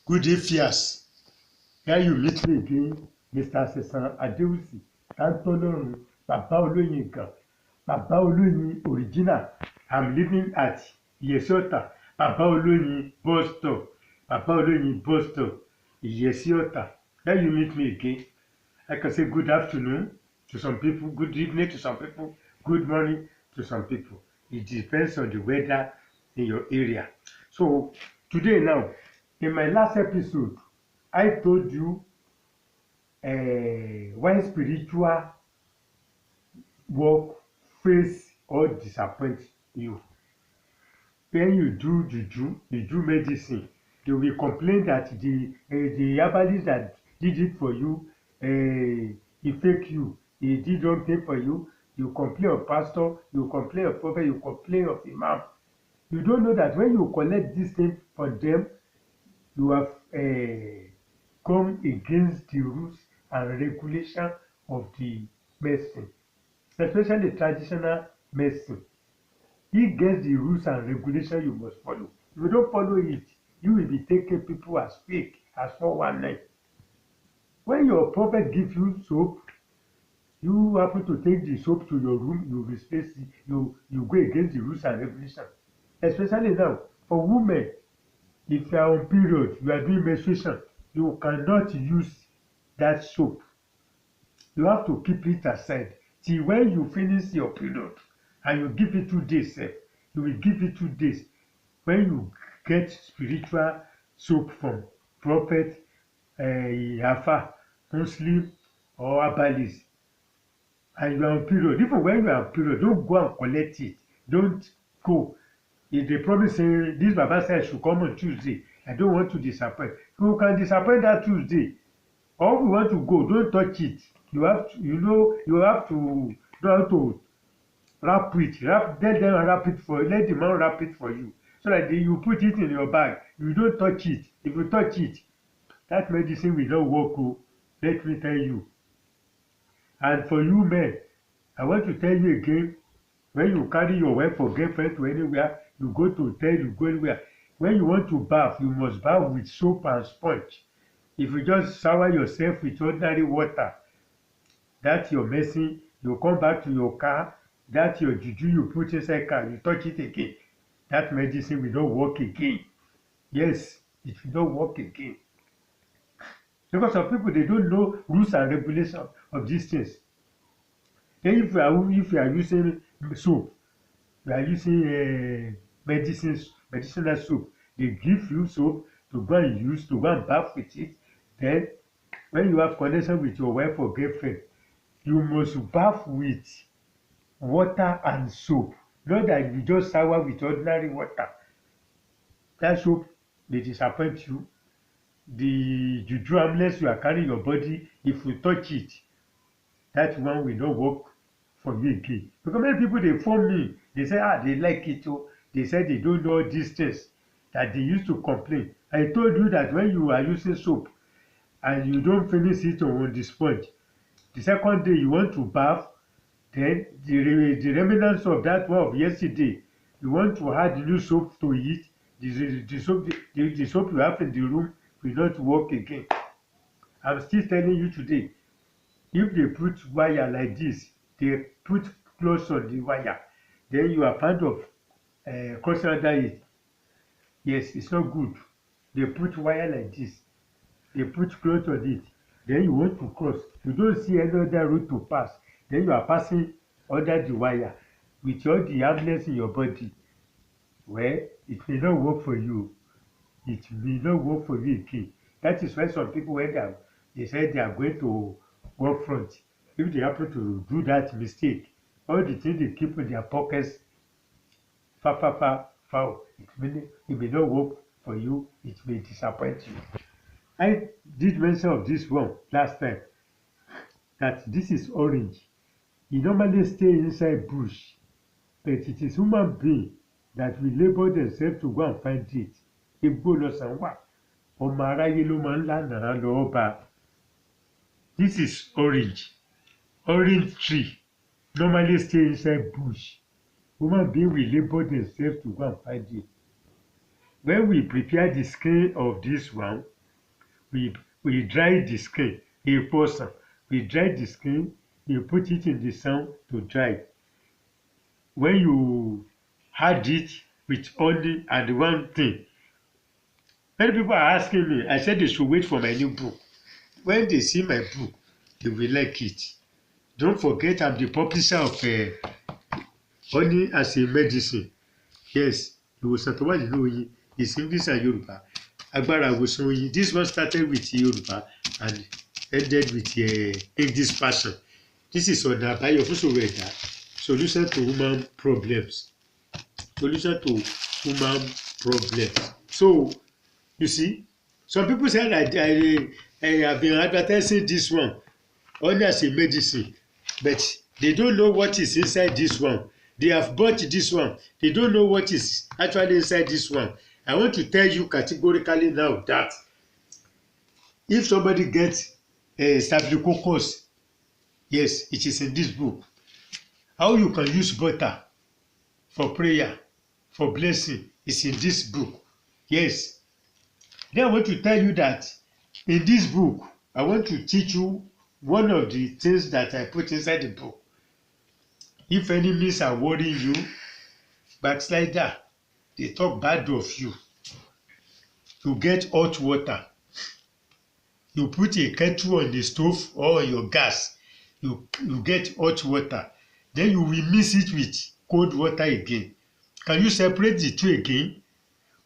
Good day, Fias. Here you meet me again, Mr. Sesan Adewusi, Tantolorun, Baba Oloyin kan, Baba Oloyin original. I'm living at Iyesiota, Baba Oloyin bus stop, Baba Oloyin bus stop, Iyesiota. Here you meet me again. I can say good afternoon to some people, good evening to some people, good morning to some people. It depends on the weather in your area. So today now, in my last episode, I told you when spiritual work face or disappoint you. When you do juju, you do medicine, they will complain that the herbalist that did it for you, he fake you, he did wrong thing for you. You complain of pastor, you complain of prophet, you complain of imam. You don't know that when you collect this thing for them, you have come against the rules and regulation of the medicine, especially traditional medicine. It gets the rules and regulation you must follow. If you don't follow it, you will be taking people as fake, as 419. When your prophet gives you soap, you happen to take the soap to your room, you misplace it, you go against the rules and regulation. Especially now, for women, if you are on period, you are doing menstruation, you cannot use that soap. You have to keep it aside till when you finish your period, and you give it 2 days. You will give it 2 days. When you get spiritual soap from prophet, Yafa, Muslim, or herbalist, and you are on period, even when you are on period, don't go and collect it. Don't go. If they promise say this Baba said I should come on Tuesday, I don't want to disappoint. You can disappoint that Tuesday. Or if you want to go, don't touch it. You have to, you have to know how to wrap it. Let them wrap it for you. Let the man wrap it for you, so that you put it in your bag. You don't touch it. If you touch it, that medicine will not work. Oh, let me tell you. And for you men, I want to tell you again. When you carry your wife or girlfriend to anywhere, you go to hotel, you go anywhere. When you want to bath, you must bath with soap and sponge. If you just shower yourself with ordinary water, that's your medicine. You come back to your car, that's your juju you put inside car, you touch it again. That medicine will not work again. Yes, it will not work again. Because some people, they don't know rules and regulations of these things. Then if you are using soap, you are using medicinal soap, they give you soap to go and use, to go and bath with it. Then when you have connection with your wife or girlfriend, you must bath with water and soap. Not that you just shower with ordinary water. That soap may disappoint you. The juju amulet you are carrying your body, if you touch it, that one will not work for you again. Because many people, they phone me, they say they like it too. They say they don't know these things that they used to complain. I told you that when you are using soap and you don't finish it on the sponge, the second day you want to bath, then the remnants of that one of yesterday, you want to add new soap to it, the soap you have in the room will not work again. I'm still telling you today, if they put wire like this, they put clothes on the wire, then you are part of crossing under it. Yes, it's not good. They put wire like this, they put clothes on it, then you want to cross, you don't see any other route to pass, then you are passing under the wire with all the harmless in your body. Well, it may not work for you. It may not work for you again. That is why some people, when they say they are going to work front, if they happen to do that mistake, all the things they keep in their pockets, foul. It may not work for you. It may disappoint you. I did mention of this one last time, that this is orange. E normally stay inside bush, but it is human being that will labor themselves to go and find it. Igbó lọsàn wà, ọmọ aráyé ló máa ń lánàá lọ́ọ́ bá. This is orange. Orange tree normally stay inside bush. Human being will labor themselves to go and find it. When we prepare the skin of this one, we dry the skin. We dry the skin, we put it in the sun to dry. When you had it with only and one thing, many people are asking me, I said they should wait for my new book. When they see my book, they will like it. Don't forget, I'm the publisher of Honey as a Medicine. Yes, ìwòsàn tó wà nínú oyin is English and Yoruba. Agbára ìwòsàn oyin. This one started with Yoruba and ended with English version. This is ọ̀nà àbáyọ fún ìṣòro ẹ̀dá. Solution to human problems. Solution to human problems. So, you see, some people say that I have been advertising this one only as a medicine, but they don't know what is inside this one. They have bought this one. They don't know what is actually inside this one. I want to tell you categorically now that if somebody gets a staphylococcus, yes, it is in this book. How you can use butter for prayer, for blessing, is in this book. Yes. Then I want to tell you that in this book, I want to teach you one of the things that I put inside the book. If enemies are worrying you, backslider, they talk bad of you. You get hot water. You put a kettle on the stove or on your gas. You get hot water. Then you will mix it with cold water again. Can you separate the two again?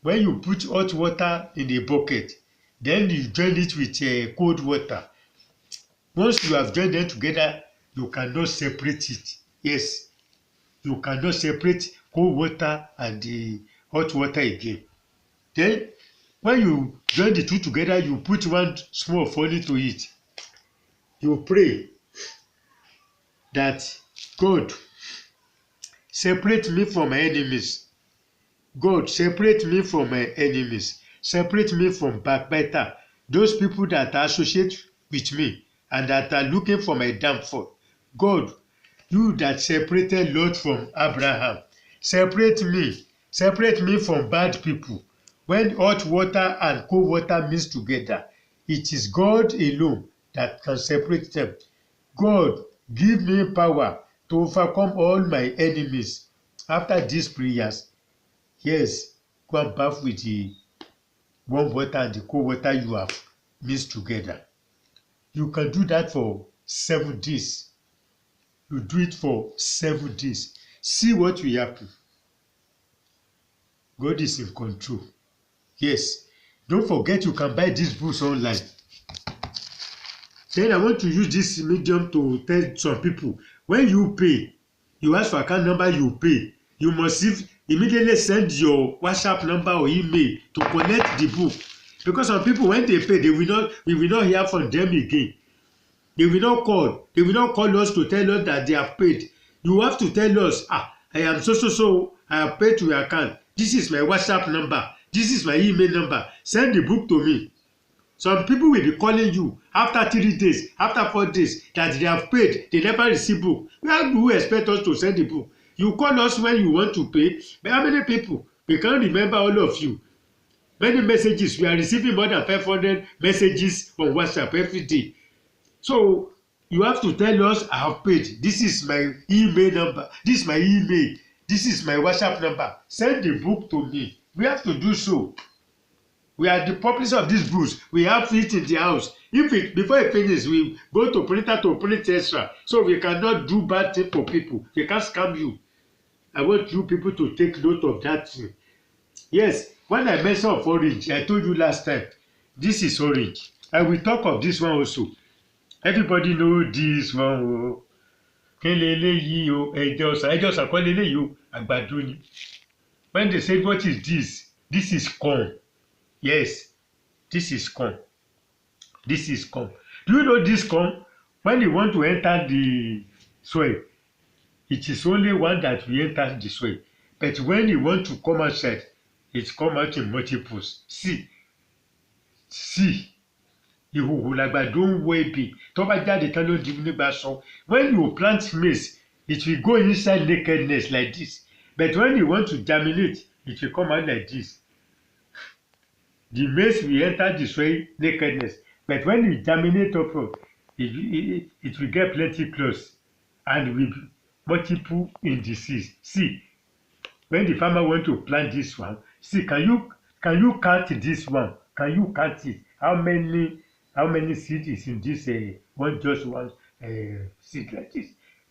When you put hot water in a bucket, then you join it with cold water. Once you have joined them together, you cannot separate it. Yes, you cannot separate cold water and the hot water again. Then, when you join the two together, you put one small honey to it. You pray that God, separate me from my enemies. God, separate me from my enemies. Separate me from backbiter. Those people that associate with me and that are looking for my downfall. God, you that separated Lot from Abraham, separate me from bad people. When hot water and cold water mix together, it is God alone that can separate them. God, give me power to overcome all my enemies. After these prayers, yes, go and bath with the warm water and the cold water you have mixed together. You can do that for 7 days. You do it for 7 days. See what will happen. God is in control. Yes. Don't forget you can buy these books online. Then I want to use this medium to tell some people, when you pay, you ask for account number, you pay. You must immediately send your WhatsApp number or email to collect the book. Because some people, when they pay, we will not hear from them again. They will not call. They will not call us to tell us that they have paid. You have to tell us, I am so, I have paid to your account. This is my WhatsApp number. This is my email number. Send the book to me. Some people will be calling you after 3 days, after 4 days, that they have paid. They never receive book. Where do you expect us to send the book? You call us when you want to pay. But how many people? We can't remember all of you. Many messages. We are receiving more than 500 messages on WhatsApp every day. So you have to tell us, I have paid. This is my email number. This is my email. This is my WhatsApp number. Send the book to me. We have to do so. We are the publisher of these books. We have it in the house. Before it finishes, we go to printer to print extra. So we cannot do bad things for people. They can't scam you. I want you people to take note of that thing. Yes, when I mentioned of orange, I told you last time, this is orange. I will talk of this one also. Everybody know this one. When they say, what is this? This is corn. Yes, this is corn. This is corn. Do you know this corn? When you want to enter the soil, it is only one that will enter the soil. But when you want to come outside, it comes out in multiples. See. Ìhòhò làgbàdo ń wọ ebè tó bá jáde tán ló di nígbà sọ. When you plant maize, it will go inside nakedness like this. But when you want to germinate, it will come out like this. the maize will enter the soil nakedness, but when you germinate up, it will get plenty close and will multiple in the seeds. See, when the farmer want to plant this one, see, can you count this one? Can you count it? How many seeds is in this one seed like this?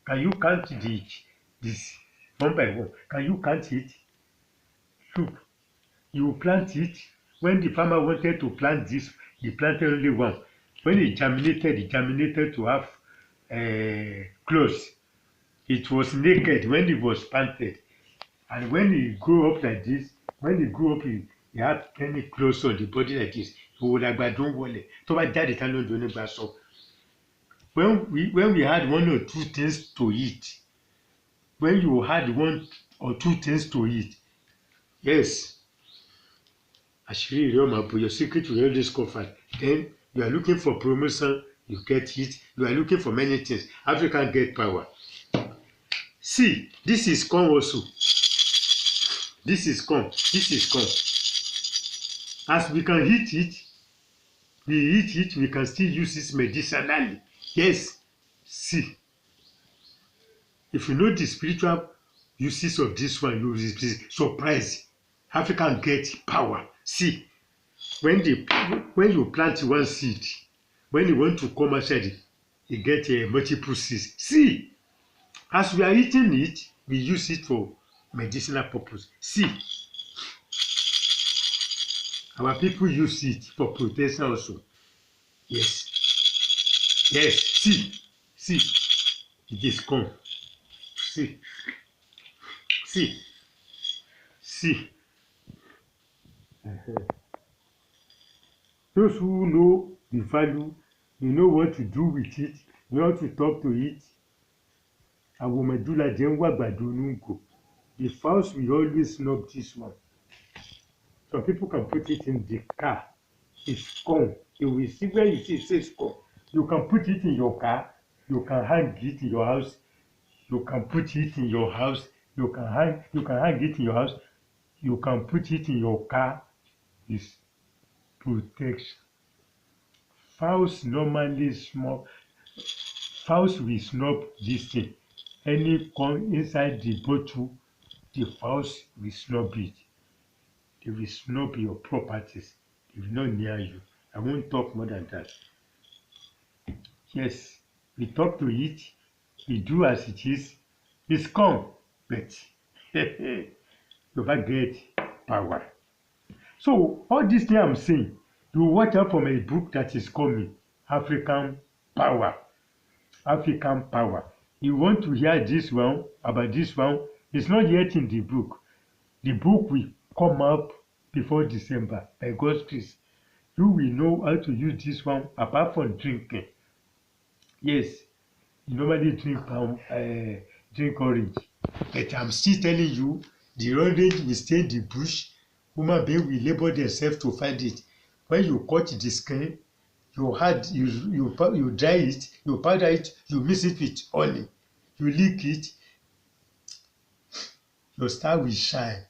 Can you count this one by one? Can you count it? Look, you plant it. When the farmer wanted to plant this, he planted only one. When it germinated to have close. It was naked when it was planted. And when it grew up like this, he had any clothes on the body like this. He would have don't worry. So when we had one or two things to eat, when you had one or two things to eat, yes, your secret will always discovered. Then you are looking for promotion, you get it. You are looking for many things. Africa get power. See, this is corn also. This is corn. This is corn. As we can eat it, we can still use it medicinally. Yes. See, if you know the spiritual uses of this one, you will be surprised. African get power. See, when you plant one seed, when you want to come outside, you get multiple seeds. See, as we are eating it, we use it for medicinal purpose. See, our people use it for protection also. Yes. Yes. See, it is corn. See. Those who know the value, they know what to do with it, they know how to talk to it. The fowls will always snub this one. Some people can put it in the car. It's corn. You will see where you see it says corn. You can put it in your car. You can hang it in your house. You can put it in your house. You can hang it in your house. You can put it in your car. It's protection. Fowls normally snub. Fowls will snub this thing. Any corn inside the bottle, the fowls will snub it. They will snub your properties. They will not near you. I won't talk more than that. Yes, we talk to it. We do as it is. It's corn, but you will get power. So all this thing I'm saying, you watch out for my book that is coming, African Power. African Power. You want to hear this one, about this one, it's not yet in the book. The book will come up before December, by God's grace. You will know how to use this one apart from drinking. Yes, you normally drink orange. But I'm still telling you, the orange will stay in the bush. Human beings will labor themselves to find it. When you cut the skin, you dry it, you powder it, you mix it with honey, you lick it, your star will shine,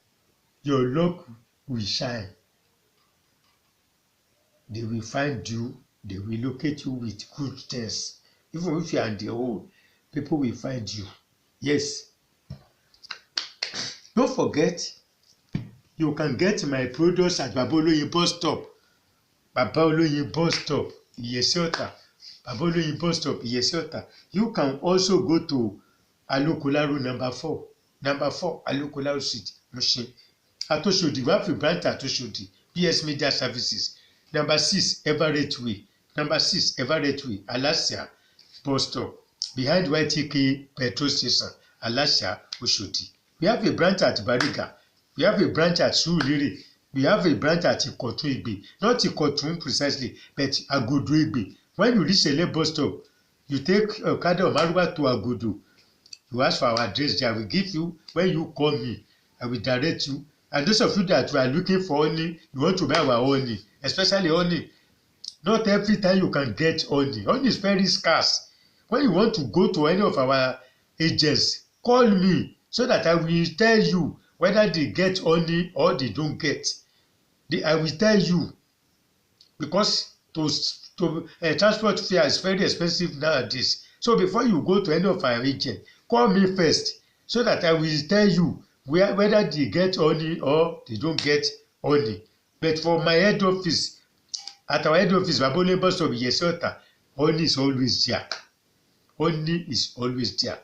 your luck will shine. They will find you, they will locate you with good things. Even if you are in the hole, people will find you. Yes. Don't forget, you can get my products at Oloyin bus stop. Oloyin bus stop, Iyesiota. Oloyin bus stop, Iyesiota. You can also go to Alokolaru number 4. Number 4, Alokolaru Street, Mushin. At Oshodi, we have a branch at Oshodi, PS Media Services. Number 6, Everett Way. Number 6, Everett Way, Alasia bus stop. Behind YTK petrol station, Alasia, Oshodi. We have a branch at Bariga. We have a branch at Surulere. We have a branch at Ikotun Igbe. Not Ikotun precisely, but Agodo Igbe. When you reach a bus stop, you take a card of Maruba to Agodo. You ask for our address there. I will give you. When you call me, I will direct you. And those of you that are looking for honey, you want to buy our honey, especially honey. Not every time you can get honey. Honey is very scarce. When you want to go to any of our agents, call me so that I will tell you whether they get honey or they don't get. I will tell you because transport fare is very expensive nowadays. So before you go to any of our agents, call me first so that I will tell you whether they get honey or they don't get honey. But for my head office, at our head office, Babole bus stop, Yesota, honey is always there. Honey is always there.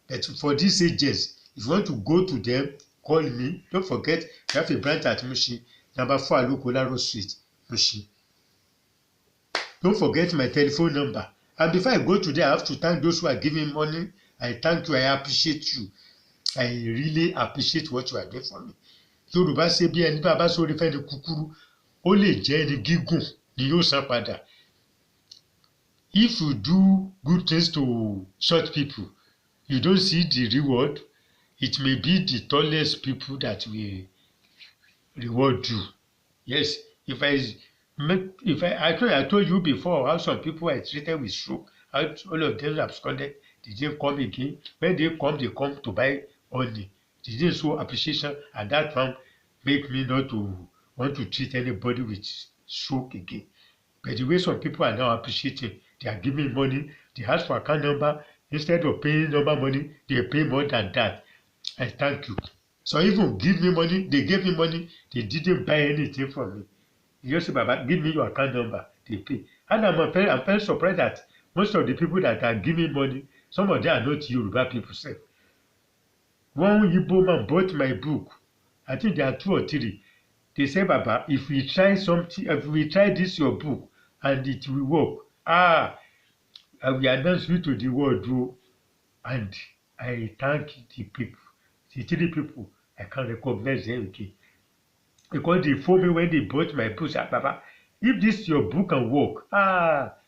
But for these agents, if you want to go to them, call me. Don't forget, we have a branch at Mushi, number 4 Alukolaro Street, Mushi. Don't forget my telephone number. And before I go today, I have to thank those who are giving money. I thank you. I appreciate you. I really appreciate what you are doing for me. Yorùbá ṣe bí ẹni bá bá sórí fẹ́ni kúkúrú, ó lè jẹ́ ẹni gígùn ni yóò san padà. If you do good things to short people, you don't see the reward. It may be the tallest people that will reward you. Yes, I told you before how some people are treated with stroke, how all of them absconded, they didn't come again. When they come to buy honey. They didn't show appreciation, and that one make me not to want to treat anybody with stroke again. But the way some people are now appreciating, they are giving money, they ask for account number, instead of paying number money, they pay more than that. I thank you. So even give me money, they gave me money, they didn't buy anything from me. You just say, Baba, give me your account number, they pay. And I'm very surprised that most of the people that are giving money, some of them are not Yoruba people. One Igbo man bought my book. I think there are 2 or 3. They say, Baba, if we try something, if we try this your book and it will work, I will announce you to the world. And I thank the people, the 3 people. I can't recognize them again. Because they phoned me when they bought my book. Say, Baba, if this your book can work,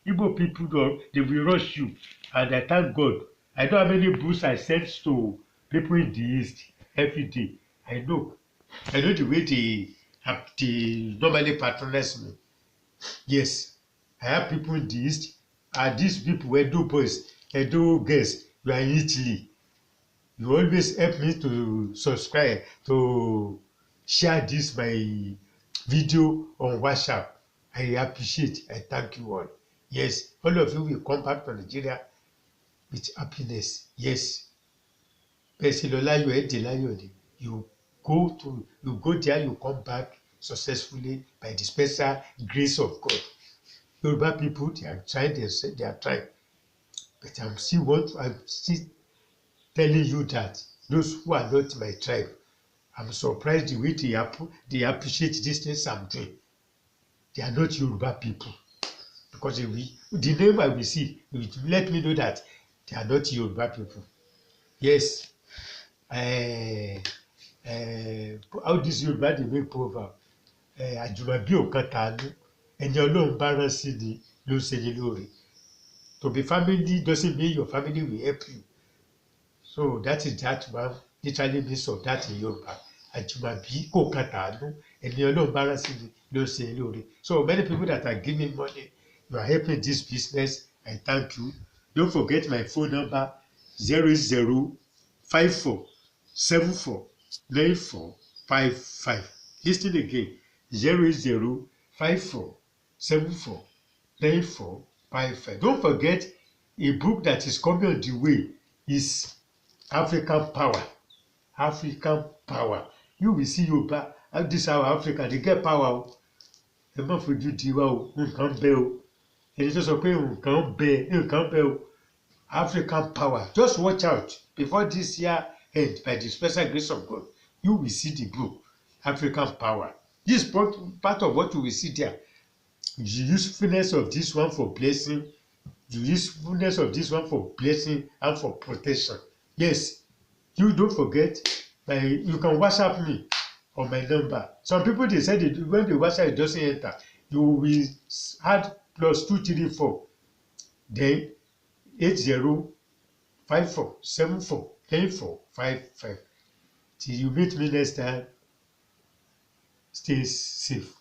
Igbo people, they will rush you. And I thank God. I don't have any books I sent to people in the East every day. I know the way they normally patronize me. Yes, I have people in the East. And these people, Edo boys, Edo girls, you are in Italy. You always help me to subscribe, to share this my video on WhatsApp. I appreciate. I thank you all. Yes, all of you will come back to Nigeria with happiness. Yes. You go there, you come back successfully by the special grace of God. Yoruba people, they are trying, they are trying. But I'm still telling you that those who are not my tribe, I'm surprised the way they appreciate these things I'm doing. They are not Yoruba people. Because the name I will see, it will let me know that they are not Yoruba people. Yes. How this Yoruba dey make proverb? Àjùmọ̀bí ò kan tàánú, ẹni Ọlọ́run bá rán sí ni ló ń ṣe ní lóore. To be family doesn't mean your family will help you. So that is that one literally means of that in Yoruba. Àjùmọ̀bí kò kan tàánú, ẹni Ọlọ́run bá rán sí ni ló ń ṣe ní lóore. So many people that are giving money, you are helping this business. I thank you. Don't forget my phone number 0054749455. Listen again, 0054749455. Don't forget, a book that is coming on the way is African Power. African Power. You will see Yoruba, this our Africa, they get power. Ẹ má fojú di wa o, nǹkan bẹ o. Ẹni tó sọ pé nǹkan bẹ o. African Power. Just watch out before this year ends, by the special grace of God. You will see the book, African Power. This part of what you will see there. The usefulness of this one for blessing, the usefulness of this one for blessing and for protection. Yes, you don't forget, you can WhatsApp me on my number. Some people, they said that when the WhatsApp it doesn't enter, you will add +234, then 8054749455. Till you meet me next time, stay safe.